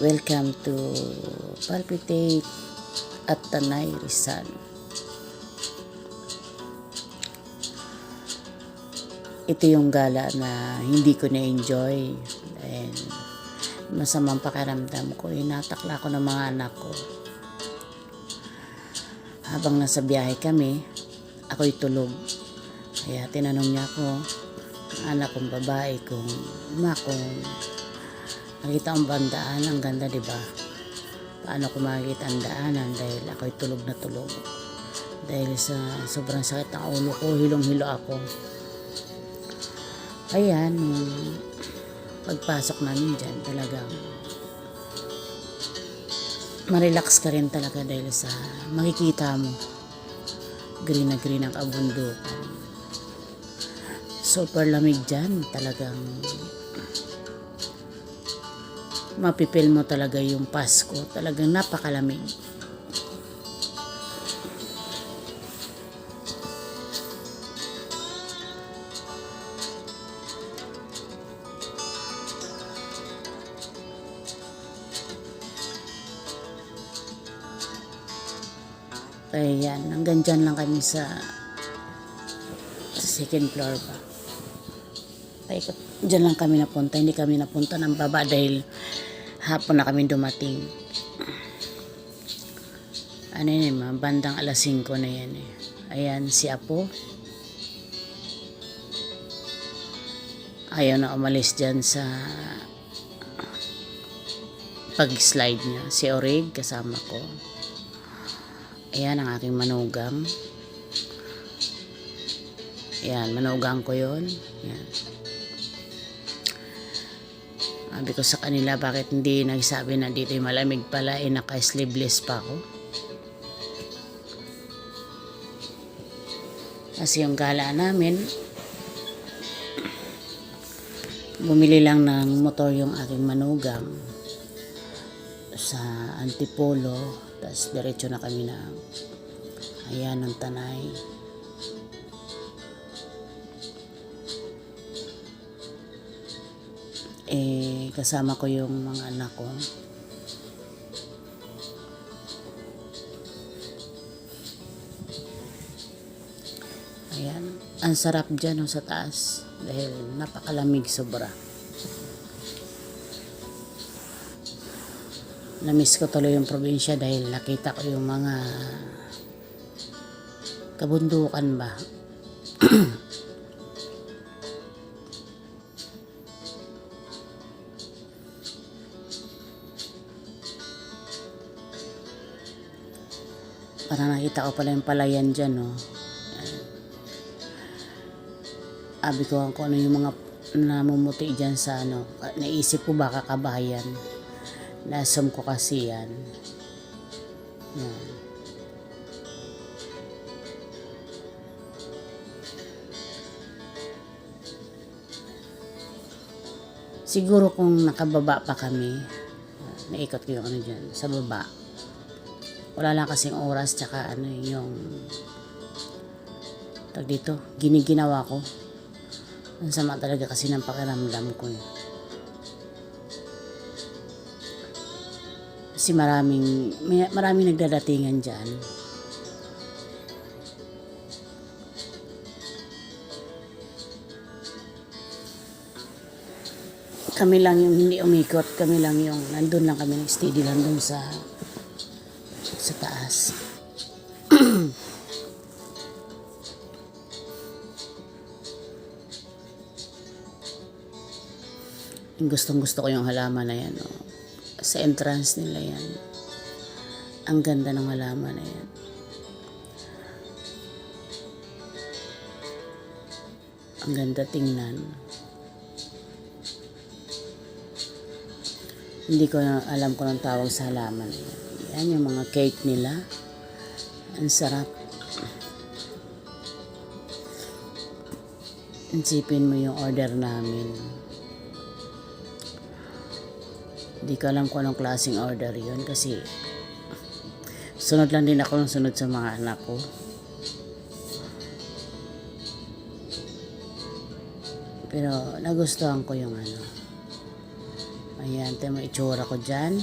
Welcome to Palpitate at Tanay Rizal. Ito yung gala na hindi ko na-enjoy dahil masamang pakiramdam ko. Inatakla ko ng mga anak ko. Habang nasa biyahe kami, ako'y tulog. Kaya tinanong niya ako, anak kong babae, kung nakita ang bandaan, ang ganda, diba? Paano ko makikita ang daanan dahil ako'y tulog na tulog. Dahil sa sobrang sakit ng ulo ko, hilong-hilo ako. Kaya nung pagpasok namin dyan, talagang marelax ka rin talaga dahil sa makikita mo green na green ang kabundukan. Super lamig dyan, talagang mapipil mo talaga yung Pasko. Talagang napakalamig. Kaya yan, hanggang dyan lang kami sa second floor pa. Kaya dyan lang kami napunta. Hindi kami napunta ng baba dahil hapon na kami dumating. Ano yun, bandang alas 5 na yan eh. Ayan, si Apo. Ayaw na umalis dyan sa pag-slide niya. Si Orig, kasama ko. Ayan ang aking manugang. Ayan, manugang ko yun. Ayan. Sabi ko sa kanila, bakit hindi nagsabi na dito malamig pala, naka-sleeveless pa ako. Kasi yung gala namin, bumili lang ng motor yung aking manugang sa Antipolo, tapos diretso na kami na ayan ng Tanay. Kasama ko yung mga anak ko. Ayan, ang sarap dyan sa taas dahil napakalamig sobra. Namiss ko tuloy yung probinsya dahil nakita ko yung mga kabundukan ba. Para nakita ko pala yung palayan dyan, no. Abi ko kung ano yung mga namumuti dyan sa ano. Naisip ko baka kabayan. Nasum ko kasi yan. Yan. Siguro kung nakababa pa kami, naikot ko yung ano dyan, sa baba. Wala lang kasing oras, tsaka ano yung tag dito, giniginawa ko. Ang sama talaga kasi ng pakiramdam ko. Kasi maraming nagdadatingan dyan. Kami lang yung hindi umikot, kami lang yung nandun lang kami, nag-steady lang dun sa taas. Gustong-gusto ko yung halaman na yan. Oh. Sa entrance nila yan. Ang ganda ng halaman na yan. Ang ganda tingnan. Hindi ko na alam kung anong tawag sa halaman na yan. Yan yung mga cake nila. Ang sarap. Isipin mo yung order namin. Hindi ko alam kung anong klaseng order yun kasi sunod lang din ako ng sunod sa mga anak ko. Pero nagustuhan ko yung ano, Ayan, ito yung itsura ko dyan.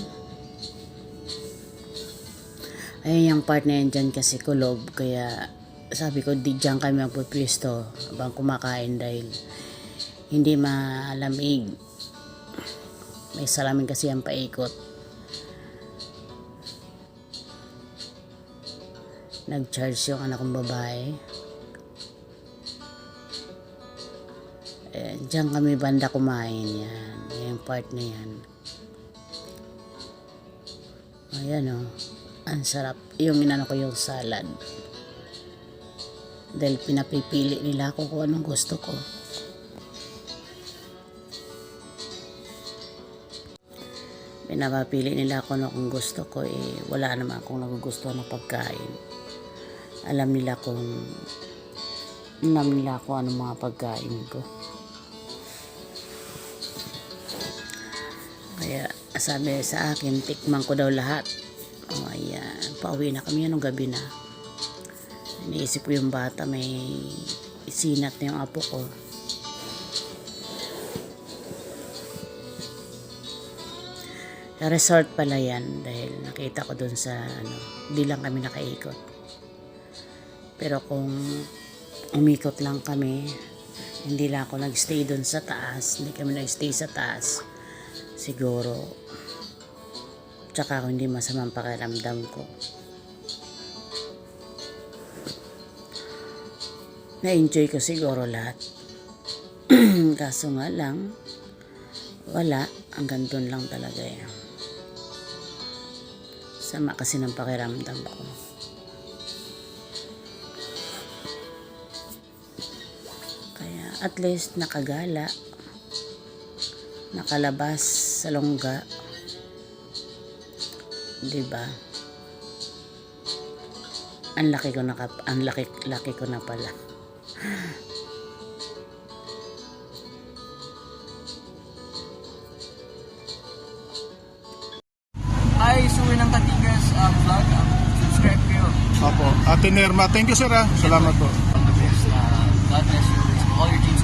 Ayan yung part na yan dyan kasi kulob. Kaya sabi ko di dyan kami magpupwesto habang kumakain dahil hindi malamig. May salamin kasi ang paikot. Nag-charge yung anak kong babae. Ayan, dyan kami banda kumain yan. Yung part na yan. Ayan o. Ang sarap. Yung inano ko yung salad. Dahil pinapipili nila ako kung anong gusto ko. Pinapapili nila ako kung gusto ko. Wala naman akong nagugustuhan na pagkain. Alam nila kung anong mga pagkain ko. Kaya sabi sa akin, tikman ko daw lahat. O ayan, pauwi na kami anong gabi na. Iniisip ko yung bata, may isinat na yung apo ko. Sa resort pala yan dahil nakita ko dun sa di lang kami nakaikot. Pero kung umikot lang kami, hindi lang ako nagstay dun sa taas, hindi kami nagstay sa taas, siguro tsaka ako hindi masamang pakiramdam ko. Na-enjoy ko siguro lahat. Kaso nga lang, wala. Hanggang doon lang talaga eh. Sama kasi ng pakiramdam ko. Kaya at least nakagala. Nakalabas sa longga. Diba? Ang laki ko na pala. Hi, Suwi ng Katingas vlog. Subscribe kayo. Opo. Ate Nerma, thank you sir ha. Salamat po. All the best. God bless you. All your dreams.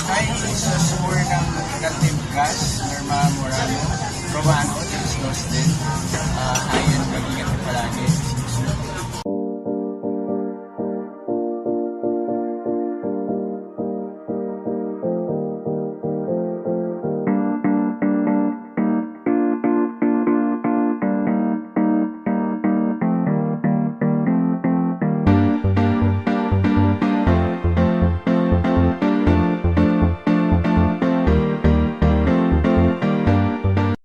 Hi, sa Suwi ng Katingas, Nerma Morano. Romano, just ghosted.